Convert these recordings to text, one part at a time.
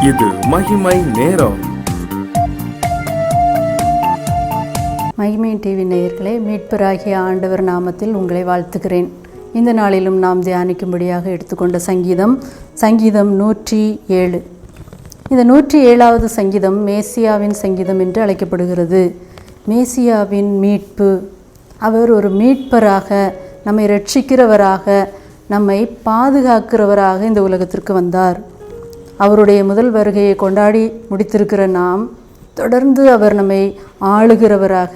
இது மகிமை நேரம். மகிமை டிவி நேயர்களே, மீட்பராகிய ஆண்டவர் நாமத்தில் உங்களை வாழ்த்துகிறேன். இந்த நாளிலும் நாம் தியானிக்கும்படியாக எடுத்துக்கொண்ட சங்கீதம் 107. இந்த 107வது சங்கீதம் மேசியாவின் சங்கீதம் என்று அழைக்கப்படுகிறது. மேசியாவின் மீட்பு. அவர் ஒரு மீட்பராக, நம்மை ரட்சிக்கிறவராக, நம்மை பாதுகாக்கிறவராக இந்த உலகத்திற்கு வந்தார். அவருடைய முதல் வருகையை கொண்டாடி முடித்திருக்கிற நாம் தொடர்ந்து அவர் நம்மை ஆளுகிறவராக,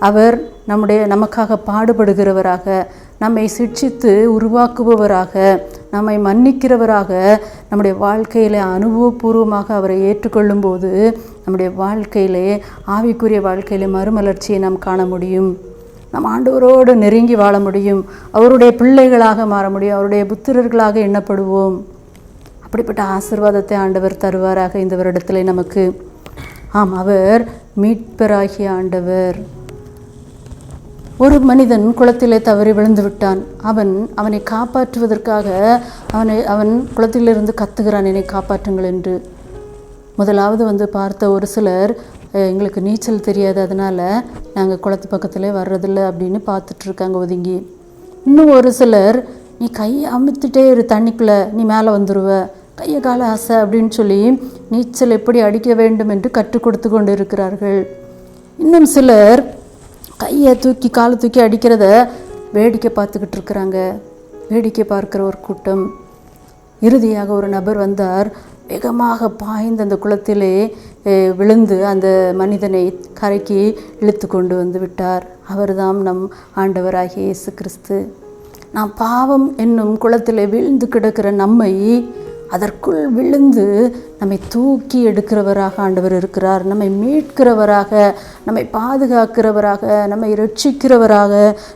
அவர் நமக்காக பாடுபடுகிறவராக, நம்மை சிட்சித்து உருவாக்குபவராக, நம்மை மன்னிக்கிறவராக நம்முடைய வாழ்க்கையில் அனுபவபூர்வமாக அவரை ஏற்றுக்கொள்ளும் போது நம்முடைய வாழ்க்கையிலே, ஆவிக்குரிய வாழ்க்கையிலே மறுமலர்ச்சியை நாம் காண முடியும். நம் ஆண்டவரோடு நெருங்கி வாழ முடியும். அவருடைய பிள்ளைகளாக மாற முடியும். அவருடைய புத்திரர்களாக எண்ணப்படுவோம். அப்படிப்பட்ட ஆசீர்வாதத்தை ஆண்டவர் தருவாராக இந்த வருடத்தில் நமக்கு. அவர் மீட்பராகிய ஆண்டவர். ஒரு மனிதன் குளத்திலே தவறி விழுந்து விட்டான். அவனை காப்பாற்றுவதற்காக அவன் குளத்திலிருந்து கத்துகிறான், என்னை காப்பாற்றுங்கள் என்று. முதலாவது பார்த்த ஒரு சிலர், எங்களுக்கு நீச்சல் தெரியாது, அதனால் நாங்கள் குளத்து பக்கத்தில் வர்றதில்லை அப்படின்னு பார்த்துட்ருக்காங்க ஒதுங்கி. இன்னும் ஒரு சிலர், நீ கையை அமுத்துட்டே இரு, தண்ணிக்குள்ளே நீ மேலே வந்துடுவ, கையை கால ஆசை அப்படின்னு சொல்லி நீச்சல் எப்படி அடிக்க வேண்டும் என்று கற்றுக் கொடுத்து கொண்டு இருக்கிறார்கள். இன்னும் சிலர் கையை தூக்கி காலை தூக்கி அடிக்கிறத வேடிக்கை பார்த்துக்கிட்டு இருக்கிறாங்க. வேடிக்கை பார்க்குற ஒரு கூட்டம். இறுதியாக ஒரு நபர் வந்தார். வேகமாக பாய்ந்து அந்த குளத்திலே விழுந்து அந்த மனிதனை கரைக்கு இழுத்து கொண்டு வந்து விட்டார். அவர்தான் நம் ஆண்டவராகிய இயேசு கிறிஸ்து. நாம் பாவம் என்னும் குளத்திலே விழுந்து கிடக்கிற நம்மை அதற்குள் விழுந்து நம்மை தூக்கி எடுக்கிறவராக ஆண்டவர் இருக்கிறார். நம்மை மீட்கிறவராக, நம்மை பாதுகாக்கிறவராக, நம்மை ரட்சிக்கிறவராக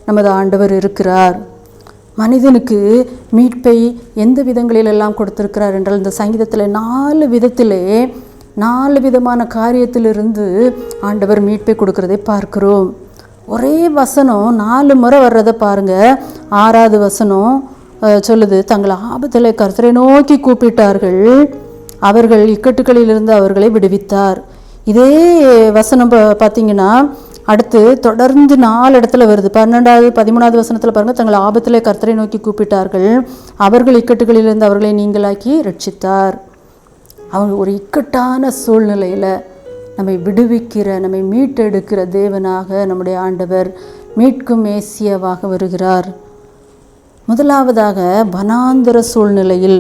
நமது ஆண்டவர் இருக்கிறார். மனிதனுக்கு மீட்பை எந்த விதங்களிலெல்லாம் கொடுத்திருக்கிறார் என்றால், இந்த சங்கீதத்தில் 4 விதத்திலே 4 விதமான காரியத்திலிருந்து ஆண்டவர் மீட்பை கொடுக்கிறதை பார்க்கிறோம். ஒரே வசனம் 4 முறை வர்றதை பாருங்கள். 6வது வசனம் சொல்லுது, தங்கள் ஆபத்திலே கர்த்தரை நோக்கி கூப்பிட்டார்கள், அவர்கள் இக்கட்டுகளிலிருந்து அவர்களை விடுவித்தார். இதே வசனம் பார்த்தீங்கன்னா அடுத்து தொடர்ந்து 4 இடத்துல வருது. 12வது 13வது வசனத்தில் பாருங்கள், தங்கள் ஆபத்திலே கர்த்தரை நோக்கி கூப்பிட்டார்கள், அவர்கள் இக்கட்டுகளிலிருந்து அவர்களை நீங்களாக்கி ரட்சித்தார். அவங்க ஒரு இக்கட்டான சூழ்நிலையில் நம்மை விடுவிக்கிற, நம்மை மீட்டெடுக்கிற தேவனாக நம்முடைய ஆண்டவர் மீட்கும் மேசியாவாக வருகிறார். முதலாவதாக வனாந்தர சூழ்நிலையில்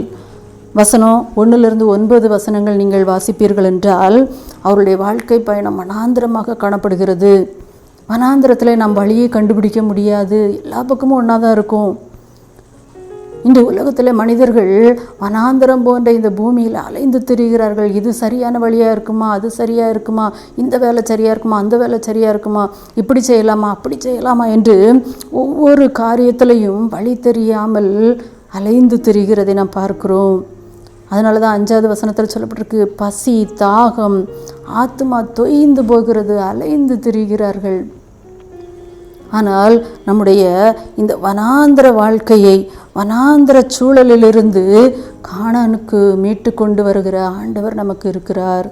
வசனம் 1லிருந்து 9 வசனங்கள் நீங்கள் வாசிப்பீர்கள் என்றால், அவருடைய வாழ்க்கை பயணம் வனாந்திரமாக காணப்படுகிறது. வனாந்திரத்தில் நாம் வழியை கண்டுபிடிக்க முடியாது. எல்லா பக்கமும் ஒன்றா தான் இருக்கும். இந்த உலகத்தில் மனிதர்கள் வனாந்திரம் போன்ற இந்த பூமியில் அலைந்து திரிகிறார்கள். இது சரியான வழியாக இருக்குமா, அது சரியாக இருக்குமா, இந்த வேலை சரியாக இருக்குமா, அந்த வேலை சரியாக இருக்குமா, இப்படி செய்யலாமா, அப்படி செய்யலாமா என்று ஒவ்வொரு காரியத்திலையும் வழி தெரியாமல் அலைந்து திரிகிறதை நாம் பார்க்கிறோம். அதனால தான் 5வது வசனத்தில் சொல்லப்பட்டிருக்கு, பசி, தாகம், ஆத்மா தொய்ந்து போகிறது, அலைந்து திரிகிறார்கள். ஆனால் நம்முடைய இந்த வனாந்திர வாழ்க்கையை, வனாந்திர சூழலிலிருந்து கானானுக்கு மீட்டு கொண்டு வருகிற ஆண்டவர் நமக்கு இருக்கிறார்.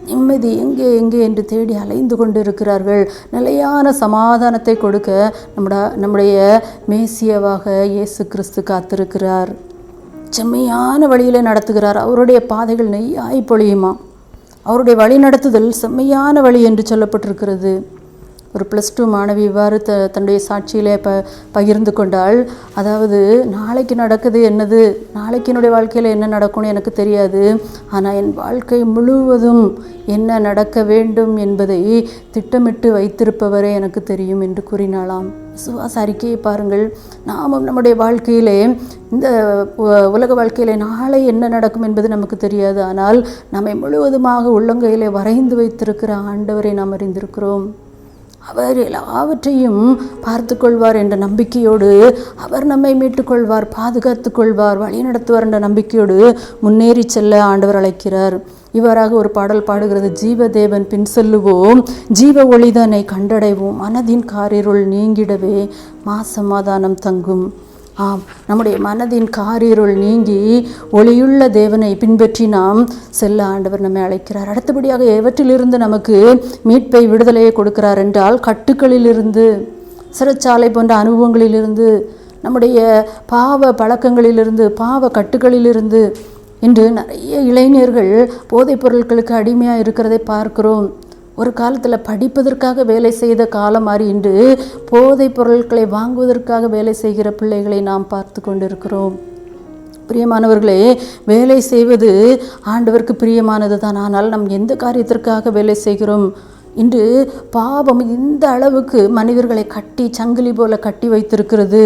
நிம்மதி எங்கே எங்கே என்று தேடி அலைந்து கொண்டு இருக்கிறார்கள். நிலையான சமாதானத்தை கொடுக்க நம்முடைய மேசியாவாக இயேசு கிறிஸ்து காத்திருக்கிறார். செம்மையான வழியில் நடத்துகிறார். அவருடைய பாதைகள் நெய்யாய் பொழியுமா. அவருடைய வழி நடத்துதல் செம்மையான வழி என்று சொல்லப்பட்டிருக்கிறது. ஒரு +2 மாணவி இவ்வாறு தன்னுடைய சாட்சியிலே பகிர்ந்து கொண்டால், அதாவது நாளைக்கு நடக்குது என்னது, நாளைக்கு என்னுடைய வாழ்க்கையில் என்ன நடக்கும்னு எனக்கு தெரியாது, ஆனால் என் வாழ்க்கை முழுவதும் என்ன நடக்க வேண்டும் என்பதை திட்டமிட்டு வைத்திருப்பவரே எனக்கு தெரியும் என்று கூறினாலாம். விசுவாச அறிக்கையை பாருங்கள். நாமும் நம்முடைய வாழ்க்கையிலே, இந்த உலக வாழ்க்கையிலே நாளை என்ன நடக்கும் என்பது நமக்கு தெரியாது. ஆனால் நம்மை முழுவதுமாக உள்ளங்கையிலே வரைந்து வைத்திருக்கிற ஆண்டவரை நாம் அறிந்திருக்கிறோம். அவர் எல்லாவற்றையும் பார்த்து கொள்வார் என்ற நம்பிக்கையோடு அவர் நம்மை மீட்டுக்கொள்வார், பாதுகாத்து கொள்வார், வழி நடத்துவார் என்ற நம்பிக்கையோடு முன்னேறி செல்ல ஆண்டவர் அழைக்கிறார். இவ்வாறாக ஒரு பாடல் பாடுகிறது, ஜீவதேவன் பின் செல்லுவோம், ஜீவ ஒளிதனை கண்டடைவோம், மனதின் காரிருள் நீங்கிடவே மாசமாதானம் தங்கும். ஆம், நம்முடைய மனதின் காரிருள் நீங்கி ஒளியுள்ள தேவனை பின்பற்றி நாம் செல்ல ஆண்டவர் நம்மை அழைக்கிறார். அடுத்தபடியாக எவற்றிலிருந்து நமக்கு மீட்பை விடுதலையை கொடுக்கிறார் என்றால், கட்டுக்களிலிருந்து, சிறைச்சாலை போன்ற அனுபவங்களிலிருந்து, நம்முடைய பாவ பழக்கங்களிலிருந்து, பாவ கட்டுக்களிலிருந்து. இன்று நிறைய இளைஞர்கள் போதைப் பொருட்களுக்கு அடிமையாக இருக்கிறதை பார்க்கிறோம். ஒரு காலத்தில் படிப்பதற்காக வேலை செய்த காலம் மாறி இன்று போதைப் பொருட்களை வாங்குவதற்காக வேலை செய்கிற பிள்ளைகளை நாம் பார்த்து கொண்டிருக்கிறோம். பிரியமானவர்களே, வேலை செய்வது ஆண்டவருக்கு பிரியமானது தான். ஆனால் நம் எந்த காரியத்திற்காக வேலை செய்கிறோம்? இன்று பாவம் இந்த அளவுக்கு மனிதர்களை கட்டி சங்கிலி போல கட்டி வைத்திருக்கிறது.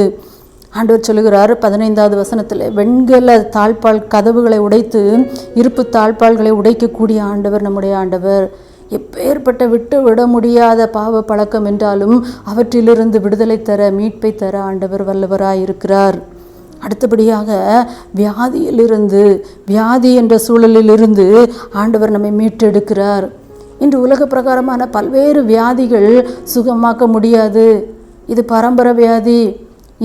ஆண்டவர் சொல்லுகிறார் 15வது வசனத்தில், வெண்கல தாழ்பால் கதவுகளை உடைத்து இருப்பு தாழ்பால்களை உடைக்கக்கூடிய ஆண்டவர் நம்முடைய ஆண்டவர். எப்பேற்பட்ட விட்டு விட முடியாத பாவ பழக்கம் என்றாலும் அவற்றிலிருந்து விடுதலை தர, மீட்பை தர ஆண்டவர் வல்லவராயிருக்கிறார். அடுத்தபடியாக வியாதியிலிருந்து, வியாதி என்ற சூழலிலிருந்து ஆண்டவர் நம்மை மீட்டெடுக்கிறார். இன்று உலக பிரகாரமான பல்வேறு வியாதிகள் சுகமாக்க முடியாது. இது பரம்பரை வியாதி,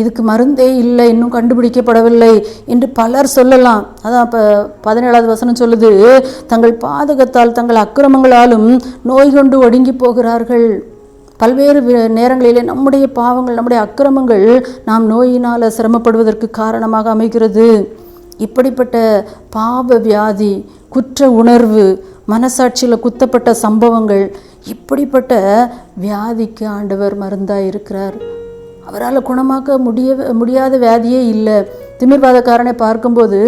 இதுக்கு மருந்தே இல்லை, இன்னும் கண்டுபிடிக்கப்படவில்லை என்று பலர் சொல்லலாம். அதான் இப்போ 17வது வசனம் சொல்லுது, தங்கள் பாதகத்தால் தங்கள் அக்கிரமங்களாலும் நோய் கொண்டு ஒடுங்கி போகிறார்கள். பல்வேறு நேரங்களிலே நம்முடைய பாவங்கள், நம்முடைய அக்கிரமங்கள் நாம் நோயினால் சிரமப்படுவதற்கு காரணமாக அமைகிறது. இப்படிப்பட்ட பாவ வியாதி, குற்ற உணர்வு, மனசாட்சியில் குத்தப்பட்ட சம்பவங்கள், இப்படிப்பட்ட வியாதிக்கு ஆண்டவர் மருந்தாக இருக்கிறார். அவரால் குணமாக்க முடியாத வியாதியே இல்லை. திமிர்வாதக்காரனை பார்க்கும்போது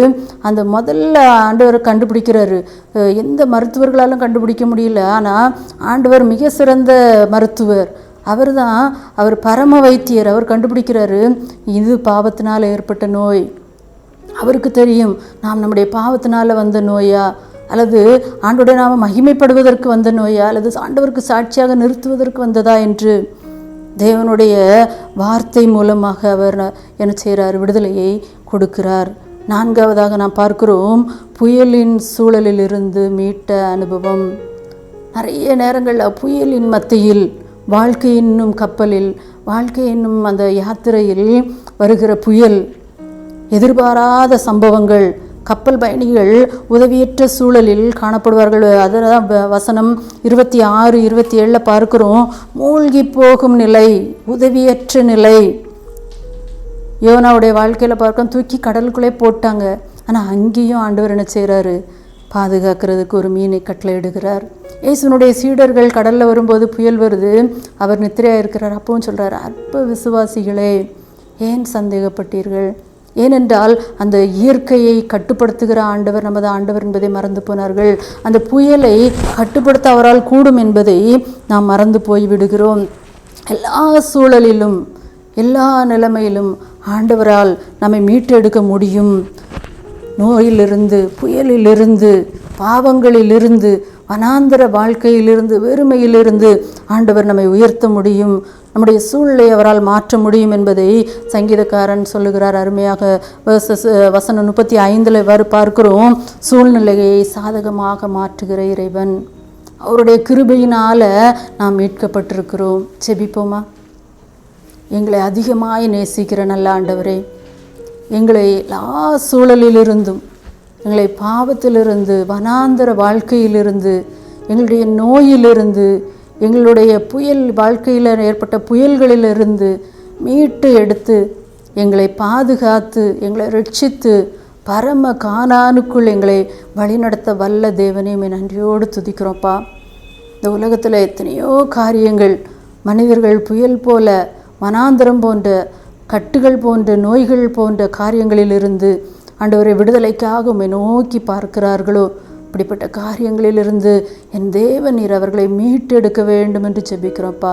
அந்த முதல்ல ஆண்டவர் கண்டுபிடிக்கிறாரு. எந்த மருத்துவர்களாலும் கண்டுபிடிக்க முடியல, ஆனால் ஆண்டவர் மிக சிறந்த மருத்துவர். அவர் பரம வைத்தியர். அவர் கண்டுபிடிக்கிறாரு, இது பாவத்தினால் ஏற்பட்ட நோய். அவருக்கு தெரியும், நாம் நம்முடைய பாவத்தினால் வந்த நோயா, அல்லது ஆண்டவருடைய நாம மகிமைப்படுவதற்கு வந்த நோயா, அல்லது ஆண்டவருக்கு சாட்சியாக நிறுத்துவதற்கு வந்ததா என்று. தேவனுடைய வார்த்தை மூலமாக அவர் என்ன செய்கிறார்? விடுதலையை கொடுக்கிறார். 4வதாக நாம் பார்க்கிறோம், புயலின் சூழலிலிருந்து மீட்ட அனுபவம். நிறைய நேரங்களில் புயலின் மத்தியில், வாழ்க்கை என்னும் கப்பலில், வாழ்க்கை என்னும் அந்த யாத்திரையில் வருகிற புயல், எதிர்பாராத சம்பவங்கள், கப்பல் பயணிகள் உதவியற்ற சூழலில் காணப்படுவார்கள். அதனால் வசனம் 26, 27 பார்க்கிறோம், மூழ்கி போகும் நிலை, உதவியற்ற நிலை. யோனாவுடைய வாழ்க்கையில் பார்க்கிறோம், தூக்கி கடலுக்குள்ளே போட்டாங்க. ஆனால் அங்கேயும் ஆண்டவர் என்ன செய்கிறாரு? பாதுகாக்கிறதுக்கு ஒரு மீனை கட்டளையிடுகிறார். இயேசுனுடைய சீடர்கள் கடலில் வரும்போது புயல் வருது, அவர் நித்திரையாக இருக்கிறார். அப்பவும் சொல்கிறார், அற்ப விசுவாசிகளே, ஏன் சந்தேகப்பட்டீர்கள்? ஏனென்றால் அந்த இயற்கையை கட்டுப்படுத்துகிற ஆண்டவர் நமது ஆண்டவர் என்பதை மறந்து போனார்கள். அந்த புயலை கட்டுப்படுத்த அவரால் கூடும் என்பதை நாம் மறந்து போய் விடுகிறோம். எல்லா சூழலிலும், எல்லா நிலைமையிலும் ஆண்டவரால் நம்மை மீட்டெடுக்க முடியும். நோயிலிருந்து, புயலிலிருந்து, பாவங்களிலிருந்து, வனாந்தர வாழ்க்கையிலிருந்து, வெறுமையிலிருந்து ஆண்டவர் நம்மை உயர்த்த முடியும். நம்முடைய சூழ்நிலை அவரால் மாற்ற முடியும் என்பதை சங்கீதக்காரன் சொல்லுகிறார் அருமையாக. வசனம் 35 இவ்வாறு பார்க்கிறோம், சூழ்நிலையை சாதகமாக மாற்றுகிற இறைவன். அவருடைய கிருபையினால் நாம் மீட்கப்பட்டிருக்கிறோம். செபிப்போமா? எங்களை அதிகமாய் நேசிக்கிற நல்ல ஆண்டவரே, எங்களை எல்லா சூழலிலிருந்தும், எங்களை பாவத்திலிருந்து, வனாந்தர வாழ்க்கையிலிருந்து, எங்களுடைய நோயிலிருந்து, எங்களுடைய புயல் வாழ்க்கையில் ஏற்பட்ட புயல்களிலிருந்து மீட்டு எடுத்து எங்களை பாதுகாத்து எங்களை ரட்சித்து பரம கானானுக்குள் எங்களை வழிநடத்த வல்ல தேவனே, நன்றியோடு துதிக்கிறோம்ப்பா. இந்த உலகத்தில் எத்தனையோ காரியங்கள், மனிதர்கள் புயல் போல, வனாந்தரம் போன்ற, கட்டுகள் போன்ற, நோய்கள் போன்ற காரியங்களிலிருந்து ஆண்டவரை விடுதலைக்காக உம்மை நோக்கி பார்க்கிறார்களோ, இப்படிப்பட்ட காரியங்களிலிருந்து என் தேவன் நீர் அவர்களை மீட்டெடுக்க வேண்டும் என்று ஜெபிக்கிறோம்ப்பா.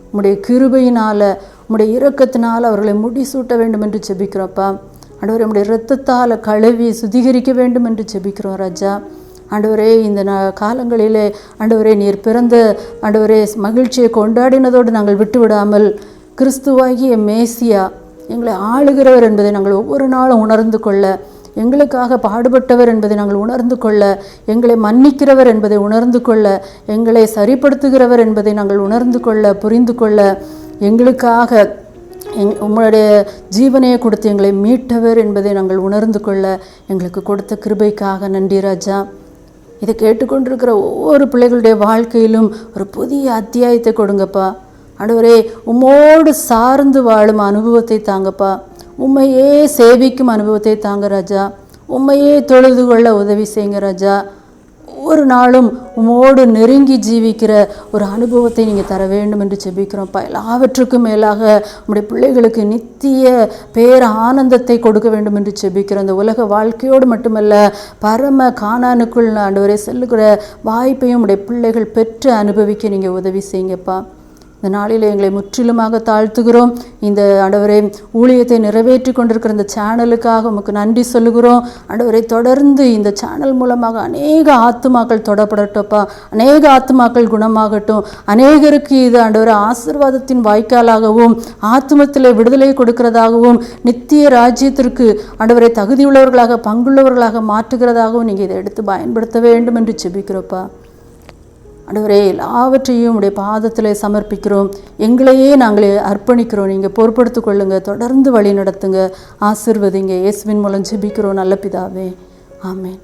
உம்முடைய கிருபையினால், உம்முடைய இரக்கத்தினால் அவர்களை முடிசூட்ட வேண்டும் என்று ஜெபிக்கிறோம்ப்பா. ஆண்டவரே, உம்முடைய இரத்தத்தால் கழுவி சுத்திகரிக்க வேண்டும் என்று ஜெபிக்கிறோம் ராஜா. ஆண்டவரே, இந்த காலங்களிலே ஆண்டவரே நீர் பிறந்த ஆண்டவரே மகிழ்ச்சியை கொண்டாடினதோடு நாங்கள் விட்டுவிடாமல், கிறிஸ்துவாகிய மேசியா எங்களை ஆளுகிறவர் என்பதை நாங்கள் ஒவ்வொரு நாளும் உணர்ந்து கொள்ள, எங்களுக்காக பாடுபட்டவர் என்பதை நாங்கள் உணர்ந்து கொள்ள, எங்களை மன்னிக்கிறவர் என்பதை உணர்ந்து கொள்ள, எங்களை சரிப்படுத்துகிறவர் என்பதை நாங்கள் உணர்ந்து கொள்ள, புரிந்து கொள்ள, எங்களுக்காக உம்முடைய ஜீவனையை கொடுத்து எங்களை மீட்டவர் என்பதை நாங்கள் உணர்ந்து கொள்ள எங்களுக்கு கொடுத்த கிருபைக்காக நன்றி ராஜா. இதை கேட்டுக்கொண்டிருக்கிற ஒவ்வொரு பிள்ளைகளுடைய வாழ்க்கையிலும் ஒரு புதிய அத்தியாயத்தை கொடுங்கப்பா. ஆண்டவரே, உம்மோடு சார்ந்து வாழும் அனுபவத்தை தாங்கப்பா. உம்மையே சேவிக்கும் அனுபவத்தை தாங்க ராஜா. உம்மையே தொழுது கொள்ள உதவி செய்யுங்க ராஜா. ஒவ்வொரு நாளும் உம்மோடு நெருங்கி ஜீவிக்கிற ஒரு அனுபவத்தை நீங்கள் தர வேண்டும் என்று செபிக்கிறோம்ப்பா. எல்லாவற்றுக்கும் மேலாக உம்முடைய பிள்ளைகளுக்கு நித்திய பேர் ஆனந்தத்தை கொடுக்க வேண்டும் என்று செபிக்கிறோம். இந்த உலக வாழ்க்கையோடு மட்டுமல்ல, பரம கானானுக்குள் ஆண்டவரே செல்லுகிற வாய்ப்பையும் உம்முடைய பிள்ளைகள் பெற்று அனுபவிக்க நீங்கள் உதவி செய்யுங்கப்பா. இந்த நாளில் எங்களை முற்றிலுமாக தாழ்த்துகிறோம். இந்த ஆண்டவரே ஊழியத்தை நிறைவேற்றி கொண்டிருக்கிற இந்த சேனலுக்காக உமக்கு நன்றி சொல்லுகிறோம். ஆண்டவரை தொடர்ந்து இந்த சேனல் மூலமாக அநேக ஆத்துமாக்கள் தொடப்படட்டோப்பா. அநேக ஆத்துமாக்கள் குணமாகட்டும். அநேகருக்கு இது ஆண்டவரை ஆசீர்வாதத்தின் வாய்க்காலாகவும் ஆத்துமத்தில் விடுதலை கொடுக்கிறதாகவும் நித்திய ராஜ்யத்திற்கு ஆண்டவரை தகுதியுள்ளவர்களாக பங்குள்ளவர்களாக மாற்றுகிறதாகவும் நீங்கள் இதை எடுத்து பயன்படுத்த வேண்டும் என்று செபிக்கிறோப்பா. ஆண்டவரே, எல்லாவற்றையும் உடைய பாதத்தில் சமர்ப்பிக்கிறோம். எங்களையே நாங்களே அர்ப்பணிக்கிறோம். நீங்கள் பொறுப்படுத்தி கொள்ளுங்க, தொடர்ந்து வழி நடத்துங்க, ஆசீர்வதிங்க. இயேசுவின் மூலம் ஜெபிக்கிறோம் நல்ல பிதாவே, ஆமென்.